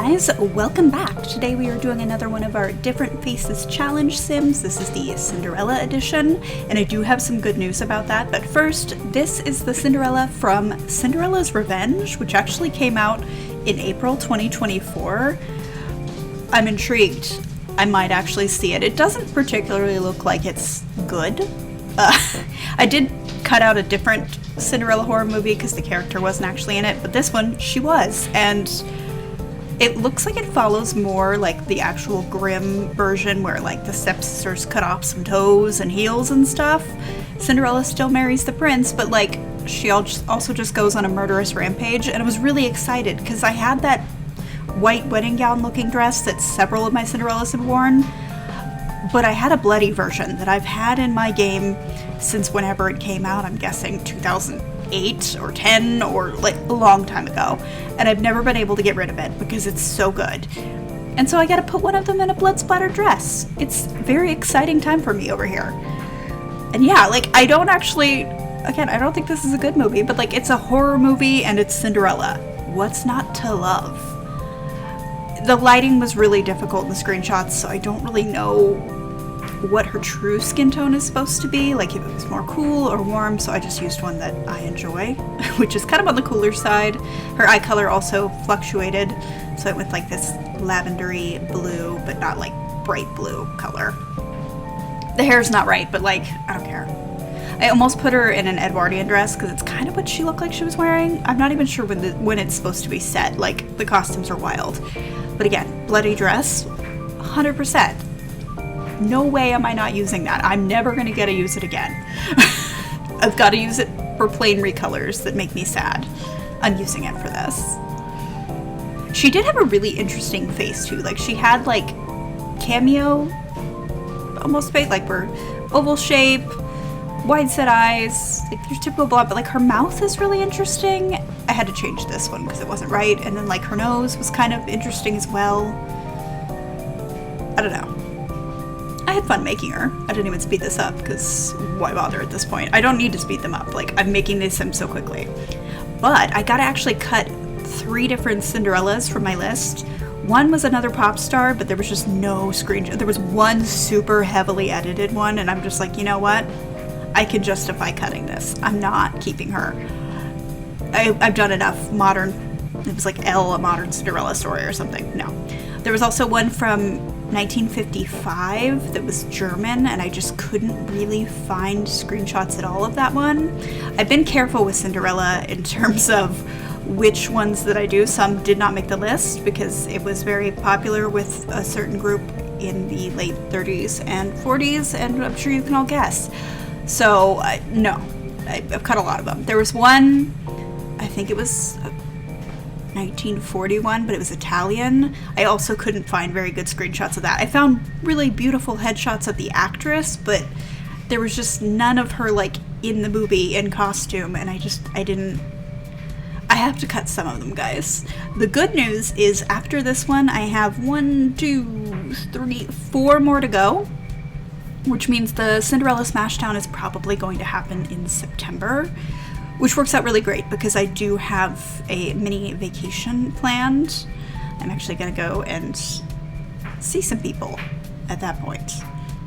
guys, welcome back. Today we are doing another one of our Different Faces Challenge Sims. This is the Cinderella edition, and I do have some good news about that. But first, this is the Cinderella from Cinderella's Revenge, which actually came out in April 2024. I'm intrigued. I might actually see it. It doesn't particularly look like it's good. I did cut out a different Cinderella horror movie because the character wasn't actually in it, but this one, she was, and it looks like it follows more like the actual Grimm version where like the stepsisters cut off some toes and heels and stuff. Cinderella still marries the prince, but like she also just goes on a murderous rampage, and I was really excited because I had that white wedding gown looking dress that several of my Cinderellas had worn, but I had a bloody version that I've had in my game since whenever it came out. I'm guessing 2008 or 10 or like a long time ago, and I've never been able to get rid of it because it's so good. And so I gotta put one of them in a blood splattered dress. It's a very exciting time for me over here. And yeah, like I don't think this is a good movie, but like it's a horror movie and it's Cinderella. What's not to love? The lighting was really difficult in the screenshots, so I don't really know what her true skin tone is supposed to be, like if it was more cool or warm, so I just used one that I enjoy, which is kind of on the cooler side. Her eye color also fluctuated, so it went like this lavendery blue, but not like bright blue color. The hair's not right, but like, I don't care. I almost put her in an Edwardian dress because it's kind of what she looked like she was wearing. I'm not even sure when it's supposed to be set, like the costumes are wild. But again, bloody dress, 100%. No way am I not using that. I'm never going to get to use it again. I've got to use it for plain recolors that make me sad. I'm using it for this. She did have a really interesting face too. Like she had like cameo almost face, like her oval shape, wide set eyes, like your typical blonde, but like her mouth is really interesting. I had to change this one because it wasn't right. And then like her nose was kind of interesting as well. I don't know. I had fun making her. I didn't even speed this up because why bother at this point? I don't need to speed them up. Like I'm making these sims so quickly. But I gotta actually cut 3 different Cinderellas from my list. One was another pop star, but there was just no screenshot. There was one super heavily edited one, and I'm just like, you know what? I can justify cutting this. I'm not keeping her. I've done enough modern. It was like a modern Cinderella story or something. No. There was also one from 1955 that was German, and I just couldn't really find screenshots at all of that one. I've been careful with Cinderella in terms of which ones that I do. Some did not make the list because it was very popular with a certain group in the late 30s and 40s, and I'm sure you can all guess. So, no. I've cut a lot of them. There was one, I think it was 1941, but it was Italian. I also couldn't find very good screenshots of that. I found really beautiful headshots of the actress, but there was just none of her like in the movie in costume, and I have to cut some of them, guys. The good news is after this one, I have 1, 2, 3, 4 more to go, which means the Cinderella Smashdown is probably going to happen in September, which works out really great because I do have a mini vacation planned. I'm actually going to go and see some people at that point.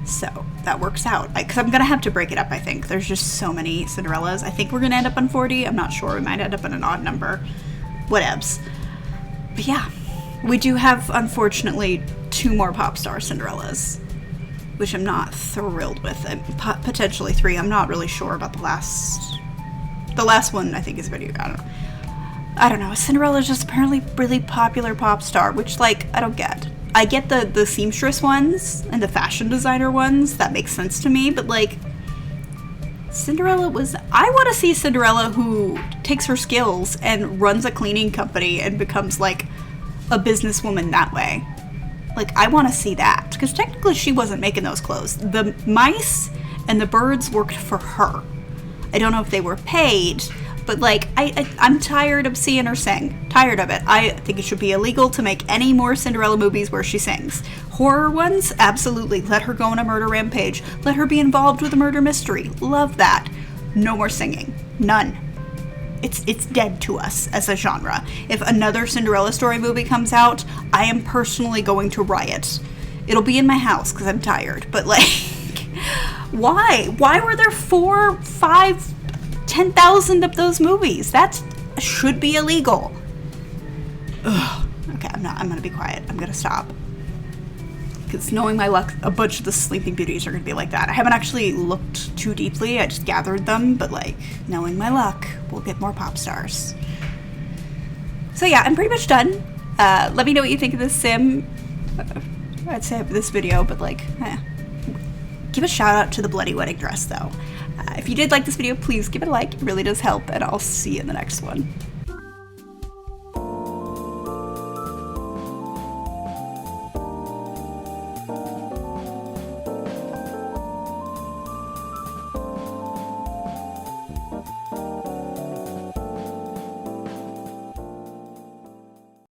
So that works out. Because I'm going to have to break it up, I think. There's just so many Cinderellas. I think we're going to end up on 40. I'm not sure. We might end up on an odd number. Whatevs. But yeah, we do have, unfortunately, 2 more pop star Cinderellas, which I'm not thrilled with. Potentially 3. I'm not really sure about the last one. I think is video. I don't know. Cinderella's just apparently really popular pop star, which like I don't get. I get the seamstress ones and the fashion designer ones. That makes sense to me, but like Cinderella was. I want to see Cinderella who takes her skills and runs a cleaning company and becomes like a businesswoman that way. Like I want to see that because technically she wasn't making those clothes. The mice and the birds worked for her. I don't know if they were paid, but like I'm tired of seeing her sing. Tired of it. I think it should be illegal to make any more Cinderella movies where she sings. Horror ones, absolutely. Let her go on a murder rampage. Let her be involved with a murder mystery. Love that. No more singing. None. it's dead to us as a genre. If another Cinderella story movie comes out, I am personally going to riot. It'll be in my house because I'm tired, but like, why were there 4, 5, 10,000 of those movies? That should be illegal. Ugh. Okay, I'm gonna be quiet. I'm gonna stop. Because knowing my luck, a bunch of the Sleeping Beauties are gonna be like that. I haven't actually looked too deeply, I just gathered them, but like, knowing my luck, we'll get more pop stars. So yeah, I'm pretty much done. Let me know what you think of this sim. I'd say this video, but like, give a shout out to the bloody wedding dress though. If you did like this video, please give it a like, it really does help, and I'll see you in the next one.